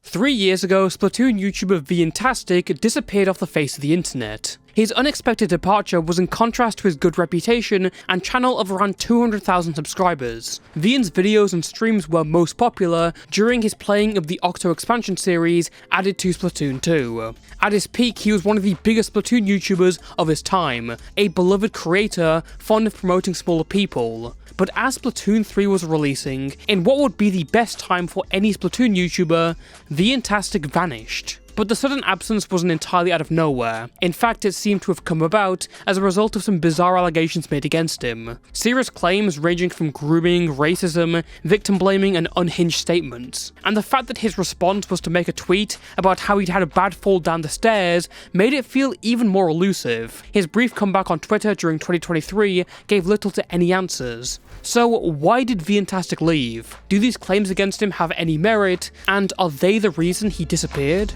3 years ago, Splatoon YouTuber Viantastic disappeared off the face of the internet. His unexpected departure was in contrast to his good reputation and channel of around 200,000 subscribers. Vian's videos and streams were most popular during his playing of the Octa expansion series added to Splatoon 2. At his peak, he was one of the biggest Splatoon YouTubers of his time, a beloved creator fond of promoting smaller people. But as Splatoon 3 was releasing, in what would be the best time for any Splatoon YouTuber, Viantastic vanished. But the sudden absence wasn't entirely out of nowhere. In fact, it seemed to have come about as a result of some bizarre allegations made against him. Serious claims ranging from grooming, racism, victim blaming, and unhinged statements. And the fact that his response was to make a tweet about how he'd had a bad fall down the stairs made it feel even more elusive. His brief comeback on Twitter during 2023 gave little to any answers. So why did Viantastic leave? Do these claims against him have any merit? And are they the reason he disappeared?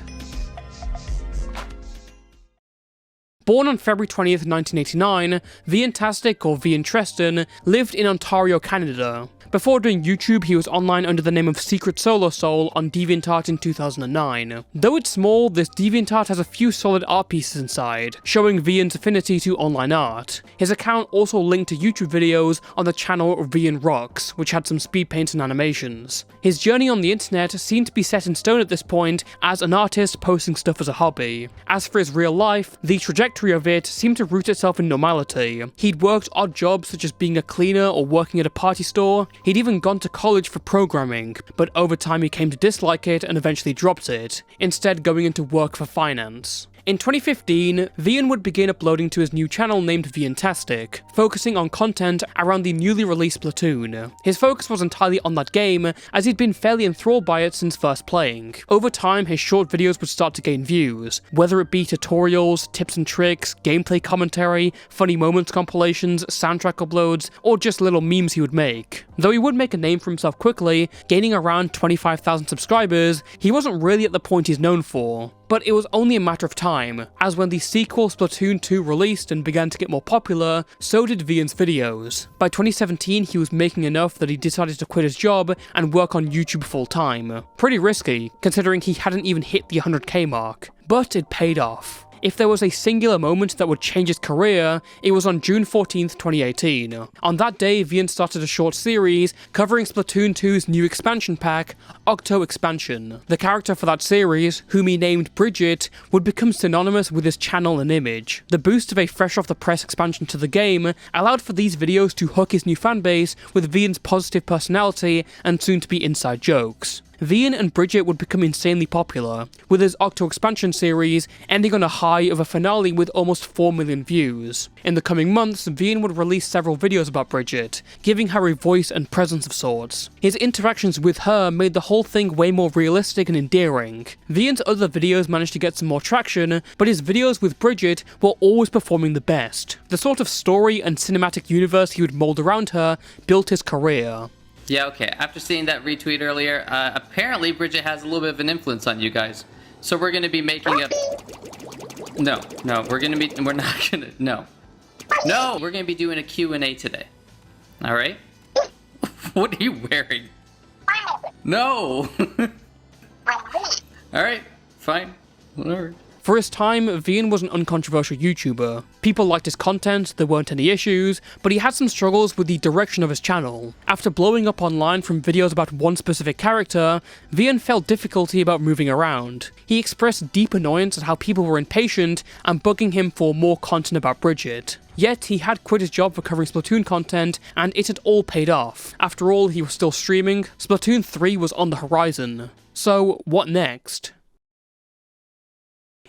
Born on February 20th, 1989, Viantastic, or Viantreston, lived in Ontario, Canada. Before doing YouTube, he was online under the name of Secret Solar Soul on DeviantArt in 2009. Though it's small, this DeviantArt has a few solid art pieces inside, showing Vian's affinity to online art. His account also linked to YouTube videos on the channel Vian Rocks, which had some speed paints and animations. His journey on the internet seemed to be set in stone at this point as an artist posting stuff as a hobby. As for his real life, the trajectory of it seemed to root itself in normality. He'd worked odd jobs such as being a cleaner or working at a party store. He'd even gone to college for programming, but over time he came to dislike it and eventually dropped it, instead going into work for finance. In 2015, Vian would begin uploading to his new channel named Viantastic, focusing on content around the newly released Splatoon. His focus was entirely on that game, as he'd been fairly enthralled by it since first playing. Over time, his short videos would start to gain views, whether it be tutorials, tips and tricks, gameplay commentary, funny moments compilations, soundtrack uploads, or just little memes he would make. Though he would make a name for himself quickly, gaining around 25,000 subscribers, he wasn't really at the point he's known for. But it was only a matter of time, as when the sequel Splatoon 2 released and began to get more popular, so did Vian's videos. By 2017, he was making enough that he decided to quit his job and work on YouTube full time. Pretty risky, considering he hadn't even hit the 100k mark, but it paid off. If there was a singular moment that would change his career, it was on June 14th, 2018. On that day, Vian started a short series covering Splatoon 2's new expansion pack, Octa Expansion. The character for that series, whom he named Bridget, would become synonymous with his channel and image. The boost of a fresh-off-the-press expansion to the game allowed for these videos to hook his new fanbase with Vian's positive personality and soon-to-be inside jokes. Vian and Bridget would become insanely popular, with his Octa expansion series ending on a high of a finale with almost 4 million views. In the coming months, Vian would release several videos about Bridget, giving her a voice and presence of sorts. His interactions with her made the whole thing way more realistic and endearing. Vian's other videos managed to get some more traction, but his videos with Bridget were always performing the best. The sort of story and cinematic universe he would mold around her built his career. Yeah, okay. After seeing that retweet earlier, apparently Bridget has a little bit of an influence on you guys. So we're going to be making a... No, we're going to be doing a Q&A today. All right? What are you wearing? No! All right, fine. Whatever. For his time, Vian was an uncontroversial YouTuber. People liked his content, there weren't any issues, but he had some struggles with the direction of his channel. After blowing up online from videos about one specific character, Vian felt difficulty about moving around. He expressed deep annoyance at how people were impatient and bugging him for more content about Bridget. Yet, he had quit his job for covering Splatoon content, and it had all paid off. After all, he was still streaming, Splatoon 3 was on the horizon. So, what next?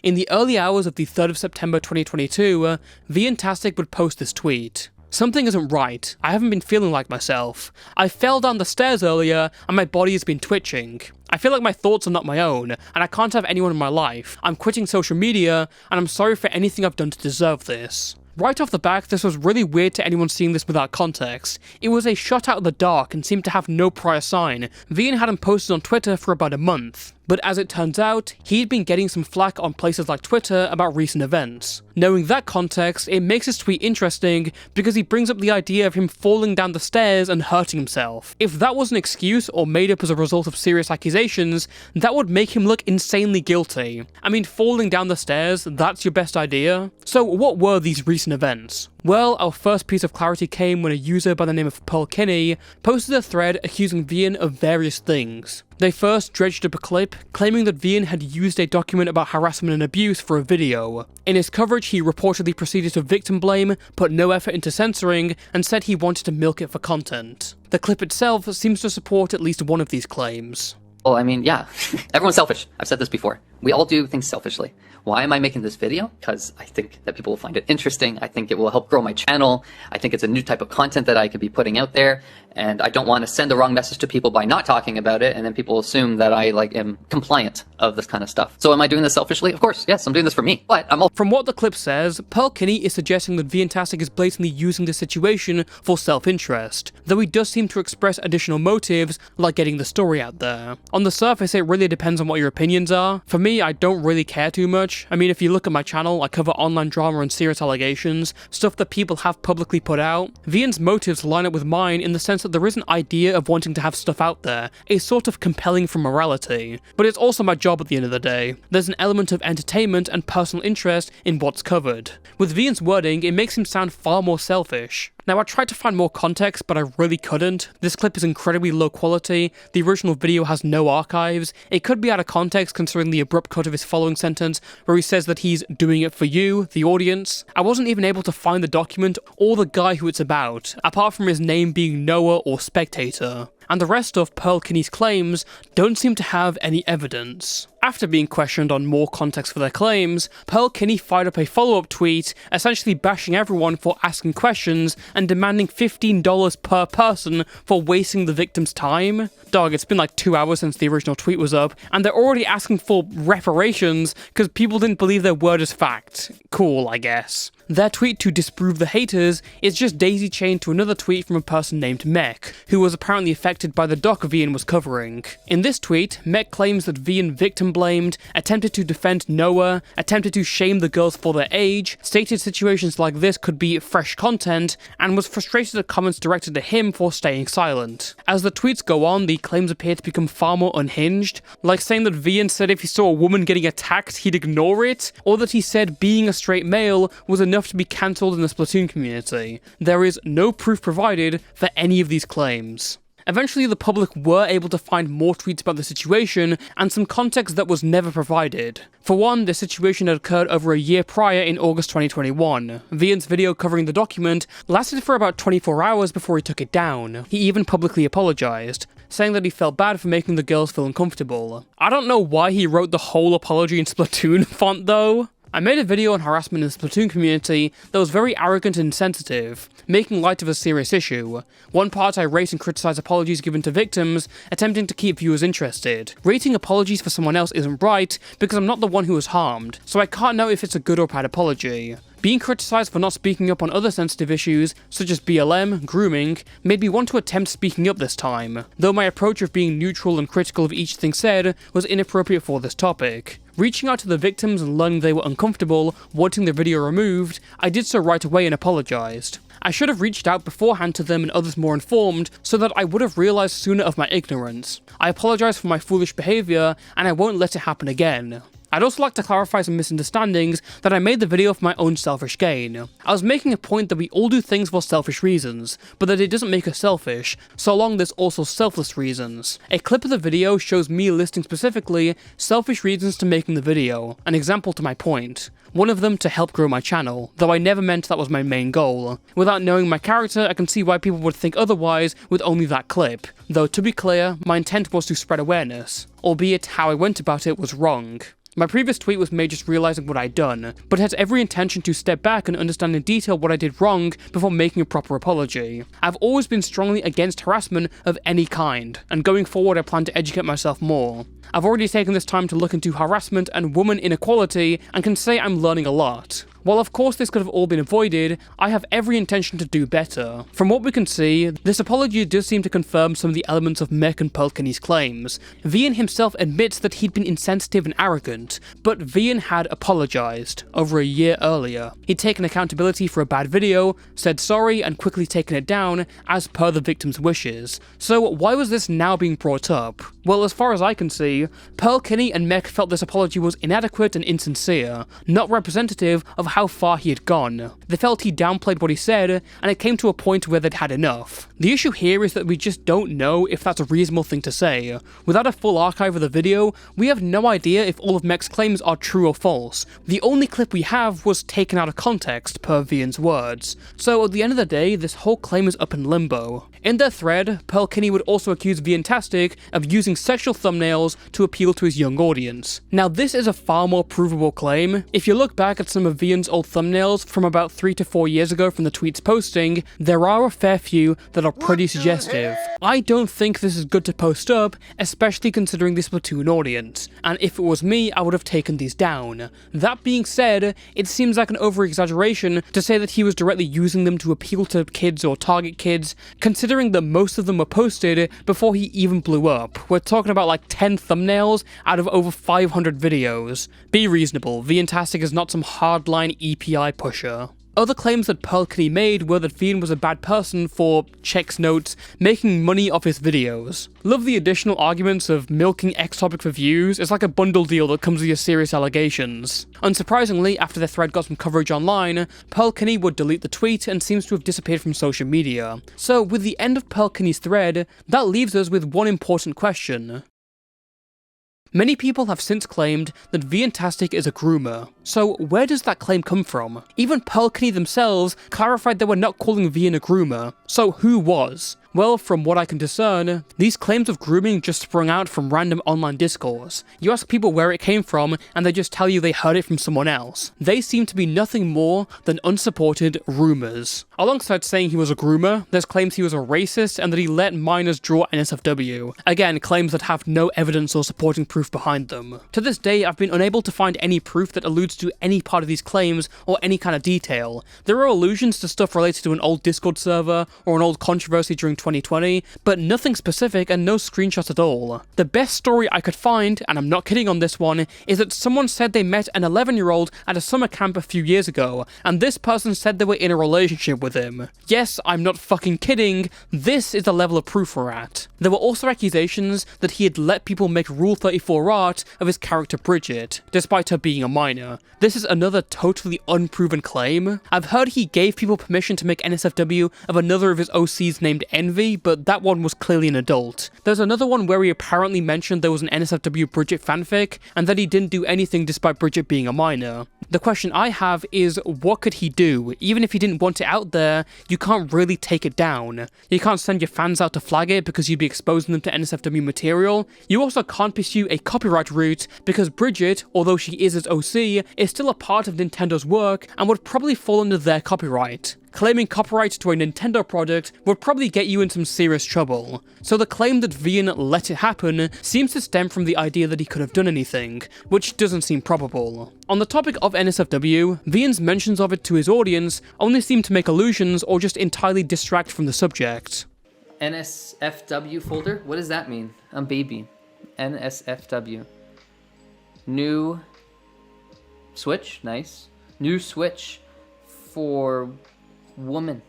In the early hours of the 3rd of September 2022, Viantastic would post this tweet. "Something isn't right. I haven't been feeling like myself. I fell down the stairs earlier and my body has been twitching. I feel like my thoughts are not my own, and I can't have anyone in my life. I'm quitting social media, and I'm sorry for anything I've done to deserve this." Right off the back, this was really weird to anyone seeing this without context. It was a shot out of the dark and seemed to have no prior sign. Vian hadn't posted on Twitter for about a month. but as it turns out, he'd been getting some flack on places like Twitter about recent events. Knowing that context, it makes his tweet interesting because he brings up the idea of him falling down the stairs and hurting himself. If that was an excuse or made up as a result of serious accusations, that would make him look insanely guilty. I mean, falling down the stairs, that's your best idea? So what were these recent events? Well, our first piece of clarity came when a user by the name of Pearl Kinney posted a thread accusing Vian of various things. They first dredged up a clip, claiming that Vian had used a document about harassment and abuse for a video. In his coverage, he reportedly proceeded to victim blame, put no effort into censoring, and said he wanted to milk it for content. The clip itself seems to support at least one of these claims. Well, I mean, yeah, everyone's selfish. I've said this before. We all do things selfishly. Why am I making this video? Because I think that people will find it interesting. I think it will help grow my channel. I think it's a new type of content that I could be putting out there. And I don't want to send the wrong message to people by not talking about it, and then people assume that I am compliant of this kind of stuff. So am I doing this selfishly? Of course, yes, I'm doing this for me. But I'm all— From what the clip says, Pearl Kinney is suggesting that Viantastic is blatantly using the situation for self-interest, though he does seem to express additional motives, like getting the story out there. On the surface, it really depends on what your opinions are. For me, I don't really care too much. I mean, if you look at my channel, I cover online drama and serious allegations, stuff that people have publicly put out. Vian's motives line up with mine in the sense that there is an idea of wanting to have stuff out there, a sort of compelling from morality. But it's also my job at the end of the day. There's an element of entertainment and personal interest in what's covered. With Vian's wording, it makes him sound far more selfish. Now, I tried to find more context, but I really couldn't. This clip is incredibly low quality, the original video has no archives, it could be out of context considering the abrupt cut of his following sentence, where he says that he's doing it for you, the audience. I wasn't even able to find the document or the guy who it's about, apart from his name being Noah or Spectator. And the rest of Pearl Kinney's claims don't seem to have any evidence. After being questioned on more context for their claims, Pearl Kinney fired up a follow-up tweet, essentially bashing everyone for asking questions and demanding $15 per person for wasting the victim's time. Dog, it's been like 2 hours since the original tweet was up, and they're already asking for reparations because people didn't believe their word as fact. Cool, I guess. Their tweet to disprove the haters is just daisy-chained to another tweet from a person named Mech, who was apparently affected by the doc Vian was covering. In this tweet, Mech claims that Vian victim-blamed, attempted to defend Noah, attempted to shame the girls for their age, stated situations like this could be fresh content, and was frustrated at comments directed at him for staying silent. As the tweets go on, the claims appear to become far more unhinged, like saying that Vian said if he saw a woman getting attacked, he'd ignore it, or that he said being a straight male was enough to be cancelled in the Splatoon community. There is no proof provided for any of these claims. Eventually, the public were able to find more tweets about the situation, and some context that was never provided. For one, the situation had occurred over a year prior in August 2021. Vian's video covering the document lasted for about 24 hours before he took it down. He even publicly apologized, saying that he felt bad for making the girls feel uncomfortable. I don't know why he wrote the whole apology in Splatoon font though. I made a video on harassment in the Splatoon community that was very arrogant and insensitive, making light of a serious issue. One part I rate and criticize apologies given to victims, attempting to keep viewers interested. Rating apologies for someone else isn't right, because I'm not the one who was harmed, so I can't know if it's a good or bad apology. Being criticised for not speaking up on other sensitive issues, such as BLM, grooming, made me want to attempt speaking up this time, though my approach of being neutral and critical of each thing said was inappropriate for this topic. Reaching out to the victims and learning they were uncomfortable, wanting the video removed, I did so right away and apologised. I should have reached out beforehand to them and others more informed, so that I would have realised sooner of my ignorance. I apologise for my foolish behaviour, and I won't let it happen again. I'd also like to clarify some misunderstandings that I made the video for my own selfish gain. I was making a point that we all do things for selfish reasons, but that it doesn't make us selfish, so long there's also selfless reasons. A clip of the video shows me listing specifically selfish reasons to making the video, an example to my point. One of them to help grow my channel, though I never meant that was my main goal. Without knowing my character, I can see why people would think otherwise with only that clip, though to be clear, my intent was to spread awareness, albeit how I went about it was wrong. My previous tweet was made just realising what I'd done, but had every intention to step back and understand in detail what I did wrong before making a proper apology. I've always been strongly against harassment of any kind, and going forward I plan to educate myself more. I've already taken this time to look into harassment and woman inequality, and can say I'm learning a lot. While of course this could have all been avoided, I have every intention to do better. From what we can see, this apology does seem to confirm some of the elements of Mech and Pearl-Kinney's claims. Vian himself admits that he'd been insensitive and arrogant, but Vian had apologized over a year earlier. He'd taken accountability for a bad video, said sorry, and quickly taken it down as per the victim's wishes. So why was this now being brought up? Well, as far as I can see, Pearl-Kinney and Mech felt this apology was inadequate and insincere, not representative of how far he had gone. They felt he downplayed what he said, and it came to a point where they'd had enough. The issue here is that we just don't know if that's a reasonable thing to say. Without a full archive of the video, we have no idea if all of Mech's claims are true or false. The only clip we have was taken out of context, per Vian's words. So at the end of the day, this whole claim is up in limbo. In their thread, Pearl-Kinney would also accuse Viantastic of using sexual thumbnails to appeal to his young audience. Now this is a far more provable claim. If you look back at some of Vian's old thumbnails from about 3 to 4 years ago from the tweets posting, there are a fair few that are pretty suggestive. I don't think this is good to post up, especially considering the Splatoon audience, and if it was me, I would have taken these down. That being said, it seems like an over-exaggeration to say that he was directly using them to appeal to kids or target kids, considering that most of them were posted before he even blew up. We're talking about like 10 thumbnails out of over 500 videos. Be reasonable, Viantastic is not some hardline EPI pusher. Other claims that Pearl-Kinney made were that Vian was a bad person for, checks notes, making money off his videos. Love the additional arguments of milking X topic for views. It's like a bundle deal that comes with your serious allegations. Unsurprisingly, after the thread got some coverage online, Pearl-Kinney would delete the tweet and seems to have disappeared from social media. So with the end of Pearl-Kinney's thread, that leaves us with one important question. Many people have since claimed that Viantastic is a groomer. So where does that claim come from? Even Pearl-Kinney themselves clarified they were not calling Vian a groomer. So who was? Well, from what I can discern, these claims of grooming just sprung out from random online discourse. You ask people where it came from, and they just tell you they heard it from someone else. They seem to be nothing more than unsupported rumors. Alongside saying he was a groomer, there's claims he was a racist and that he let minors draw NSFW. Again, claims that have no evidence or supporting proof behind them. To this day, I've been unable to find any proof that alludes to any part of these claims or any kind of detail. There are allusions to stuff related to an old Discord server or an old controversy during 2020, but nothing specific and no screenshots at all. The best story I could find, and I'm not kidding on this one, is that someone said they met an 11-year-old at a summer camp a few years ago, and this person said they were in a relationship with him. Yes, I'm not fucking kidding, this is the level of proof we're at. There were also accusations that he had let people make Rule 34 art of his character Bridget, despite her being a minor. This is another totally unproven claim. I've heard he gave people permission to make NSFW of another of his OCs named Envy, but that one was clearly an adult. There's another one where he apparently mentioned there was an NSFW Bridget fanfic, and that he didn't do anything despite Bridget being a minor. The question I have is, what could he do? Even if he didn't want it out there, you can't really take it down. You can't send your fans out to flag it because you'd be exposing them to NSFW material. You also can't pursue a copyright route because Bridget, although she is his OC, is still a part of Nintendo's work and would probably fall under their copyright. Claiming copyright to a Nintendo product would probably get you in some serious trouble. So the claim that Vian let it happen seems to stem from the idea that he could have done anything, which doesn't seem probable. On the topic of NSFW, Vian's mentions of it to his audience only seem to make allusions or just entirely distract from the subject. NSFW folder? What does that mean? I'm baby. NSFW. New Switch? Nice. New Switch for woman.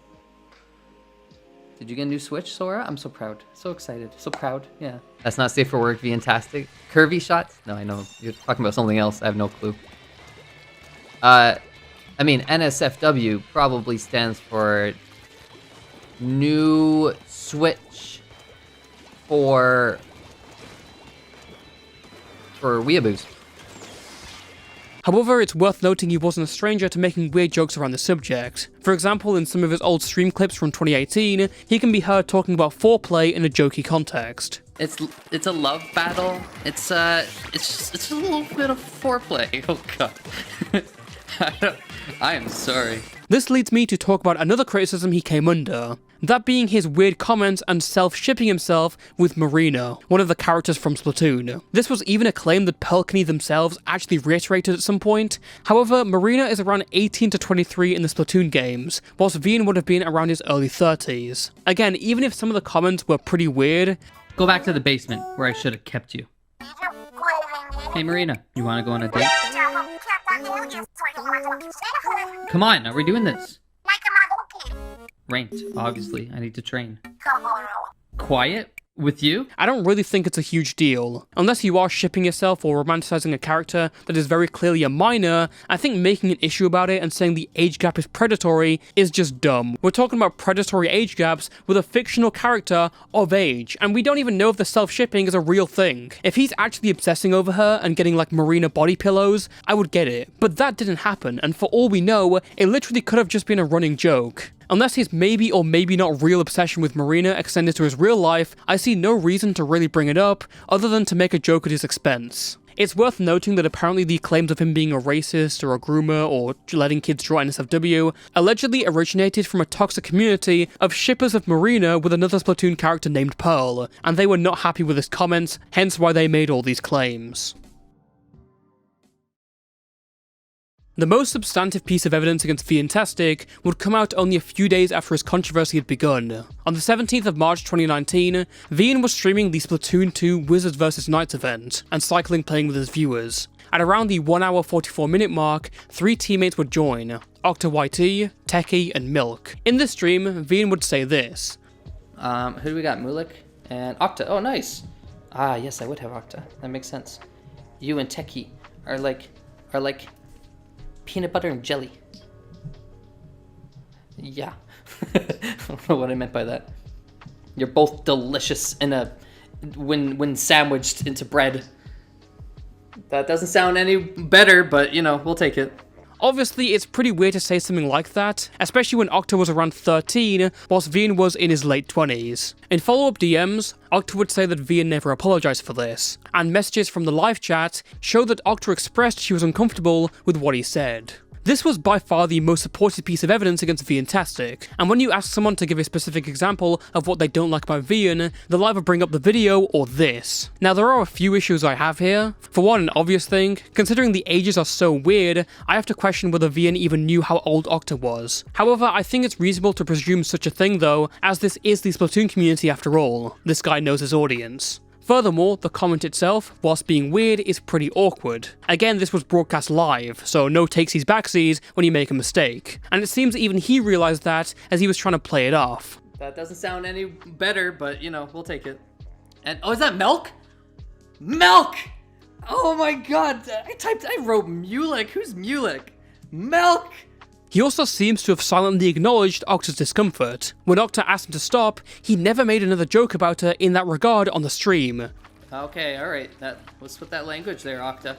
Did you get a new Switch, Sora? I'm so proud. So excited. So proud. Yeah. That's not safe for work, Viantastic. Curvy shots? No, I know. You're talking about something else. I have no clue. I mean, NSFW probably stands for New Switch for weeaboos. However, it's worth noting he wasn't a stranger to making weird jokes around the subject. For example, in some of his old stream clips from 2018, he can be heard talking about foreplay in a jokey context. It's a love battle. It's just a little bit of foreplay. Oh god. I am sorry. This leads me to talk about another criticism he came under. that being his weird comments and self-shipping himself with Marina, one of the characters from Splatoon. This was even a claim that Pelkany themselves actually reiterated at some point. However, Marina is around 18 to 23 in the Splatoon games, whilst Vian would have been around his early 30s. Again, even if some of the comments were pretty weird, Go back to the basement where I should have kept you. Hey Marina, you want to go on a date? Come on, are we doing this? Ranked, obviously. I need to train. Quiet? With you? I don't really think it's a huge deal. Unless you are shipping yourself or romanticizing a character that is very clearly a minor, I think making an issue about it and saying the age gap is predatory is just dumb. We're talking about predatory age gaps with a fictional character of age, and we don't even know if the self-shipping is a real thing. If he's actually obsessing over her and getting like Marina body pillows, I would get it. But that didn't happen, and for all we know, it literally could have just been a running joke. Unless his maybe or maybe not real obsession with Marina extended to his real life, I see no reason to really bring it up, other than to make a joke at his expense. It's worth noting that apparently the claims of him being a racist or a groomer or letting kids draw NSFW allegedly originated from a toxic community of shippers of Marina with another Splatoon character named Pearl, and they were not happy with his comments, hence why they made all these claims. The most substantive piece of evidence against Viantastic would come out only a few days after his controversy had begun. On the 17th of March 2019, Vian was streaming the Splatoon 2 Wizards vs Knights event, and cycling playing with his viewers. At around the 1 hour 44 minute mark, 3 teammates would join, Octa YT, Techie, and Milk. In this stream, Vian would say this. Who do we got? Mulik and Octa. Oh, nice. Ah, yes, I would have Octa. That makes sense. You and Techie are like peanut butter and jelly. Yeah. I don't know what I meant by that. You're both delicious in a when sandwiched into bread. That doesn't sound any better, but you know, we'll take it. Obviously, it's pretty weird to say something like that, especially when Octa was around 13, whilst Vian was in his late 20s. In follow-up DMs, Octa would say that Vian never apologised for this, and messages from the live chat show that Octa expressed she was uncomfortable with what he said. This was by far the most supported piece of evidence against Viantastic, and when you ask someone to give a specific example of what they don't like about Vian, they'll either bring up the video or this. Now there are a few issues I have here. For one, an obvious thing, considering the ages are so weird, I have to question whether Vian even knew how old Octa was. However, I think it's reasonable to presume such a thing though, as this is the Splatoon community after all. This guy knows his audience. Furthermore, the comment itself, whilst being weird, is pretty awkward. Again, this was broadcast live, so no takesies backsies when you make a mistake. And it seems even he realised that as he was trying to play it off. That doesn't sound any better, but you know, we'll take it. And oh, is that Milk? Milk! Oh my god, I wrote Mulik. Who's Mulik? Milk! He also seems to have silently acknowledged Octa's discomfort. When Octa asked him to stop, he never made another joke about her in that regard on the stream. Okay, alright. Let's put that language there, Octa.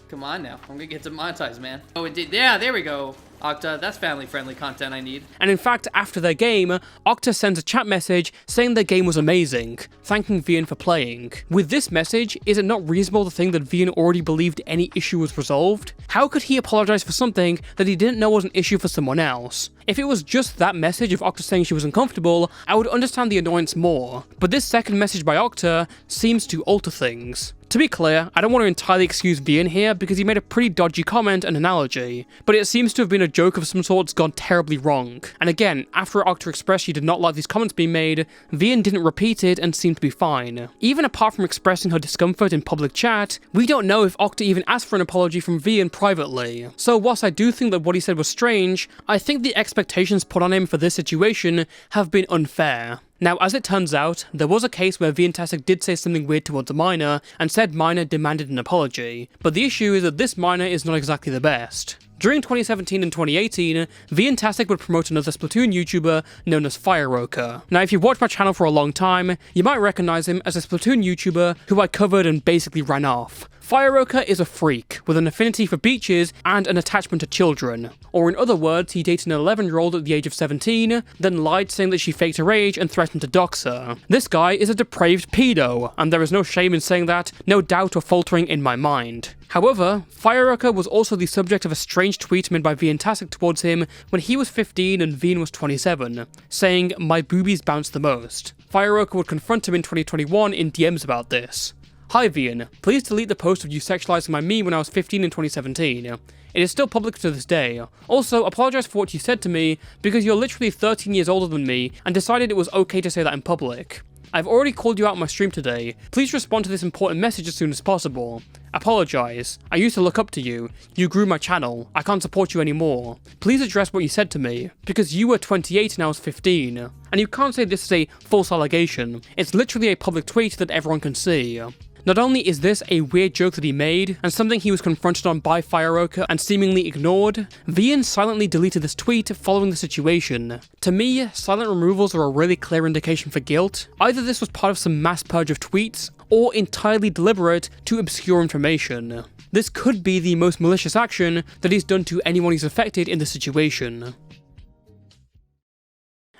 Come on now. I'm gonna get demonetized, man. Oh, indeed. Yeah, there we go. Octa, that's family-friendly content I need. And in fact, after their game, Octa sends a chat message saying their game was amazing, thanking Vian for playing. With this message, is it not reasonable to think that Vian already believed any issue was resolved? How could he apologize for something that he didn't know was an issue for someone else? If it was just that message of Octa saying she was uncomfortable, I would understand the annoyance more. But this second message by Octa seems to alter things. To be clear, I don't want to entirely excuse Vian here because he made a pretty dodgy comment and analogy, but it seems to have been a joke of some sorts gone terribly wrong. And again, after Octa expressed she did not like these comments being made, Vian didn't repeat it and seemed to be fine. Even apart from expressing her discomfort in public chat, we don't know if Octa even asked for an apology from Vian privately. So whilst I do think that what he said was strange, I think the expectations put on him for this situation have been unfair. Now, as it turns out, there was a case where Viantastic did say something weird towards a minor, and said minor demanded an apology, but the issue is that this minor is not exactly the best. During 2017 and 2018, Viantastic would promote another Splatoon YouTuber known as Octa Roka. Now, if you've watched my channel for a long time, you might recognize him as a Splatoon YouTuber who I covered and basically ran off. Fire Roka is a freak, with an affinity for beaches and an attachment to children. Or in other words, he dated an 11-year-old at the age of 17, then lied saying that she faked her age and threatened to dox her. This guy is a depraved pedo, and there is no shame in saying that, no doubt or faltering in my mind. However, Fire Roka was also the subject of a strange tweet made by Viantastic towards him when he was 15 and Vian was 27, saying, "My boobies bounce the most." Fire Roka would confront him in 2021 in DMs about this. "Hi Vian, please delete the post of you sexualizing my me when I was 15 in 2017. It is still public to this day. Also, apologize for what you said to me, because you're literally 13 years older than me and decided it was okay to say that in public. I've already called you out on my stream today. Please respond to this important message as soon as possible. Apologize. I used to look up to you. You grew my channel. I can't support you anymore. Please address what you said to me, because you were 28 and I was 15. And you can't say this is a false allegation. It's literally a public tweet that everyone can see." Not only is this a weird joke that he made, and something he was confronted on by Fire Roka and seemingly ignored, Vian silently deleted this tweet following the situation. To me, silent removals are a really clear indication for guilt. Either this was part of some mass purge of tweets, or entirely deliberate to obscure information. This could be the most malicious action that he's done to anyone he's affected in the situation.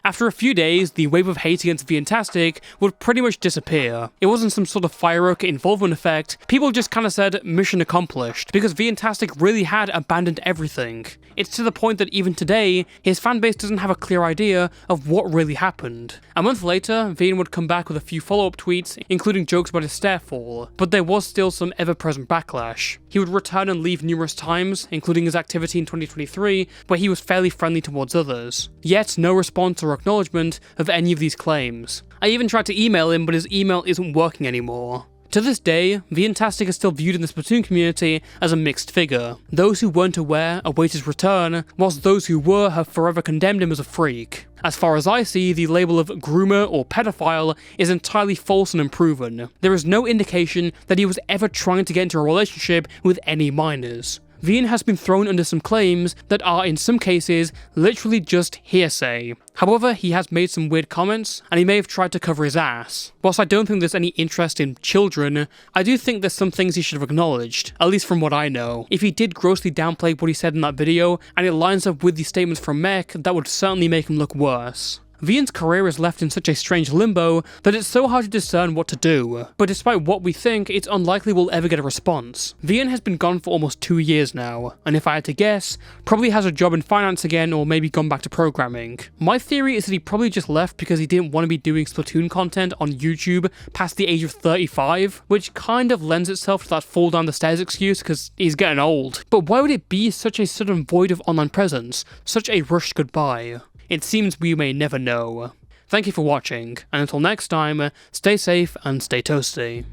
After a few days, the wave of hate against Viantastic would pretty much disappear. It wasn't some sort of Fire Roka involvement effect, people just kinda said mission accomplished, because Viantastic really had abandoned everything. It's to the point that even today, his fanbase doesn't have a clear idea of what really happened. A month later, Vian would come back with a few follow-up tweets, including jokes about his stairfall, but there was still some ever-present backlash. He would return and leave numerous times, including his activity in 2023, where he was fairly friendly towards others. Yet, no response or acknowledgement of any of these claims. I even tried to email him, but his email isn't working anymore. To this day, Viantastic is still viewed in the Splatoon community as a mixed figure. Those who weren't aware await his return, whilst those who were have forever condemned him as a freak. As far as I see, the label of groomer or pedophile is entirely false and unproven. There is no indication that he was ever trying to get into a relationship with any minors. Vian has been thrown under some claims that are in some cases literally just hearsay. However, he has made some weird comments, and he may have tried to cover his ass. Whilst I don't think there's any interest in children, I do think there's some things he should have acknowledged, at least from what I know. If he did grossly downplay what he said in that video, and it lines up with the statements from Mech, that would certainly make him look worse. Vian's career is left in such a strange limbo that it's so hard to discern what to do, but despite what we think, it's unlikely we'll ever get a response. Vian has been gone for almost 2 years now, and if I had to guess, probably has a job in finance again or maybe gone back to programming. My theory is that he probably just left because he didn't want to be doing Splatoon content on YouTube past the age of 35, which kind of lends itself to that fall down the stairs excuse because he's getting old. But why would it be such a sudden void of online presence, such a rushed goodbye? It seems we may never know. Thank you for watching, and until next time, stay safe and stay toasty.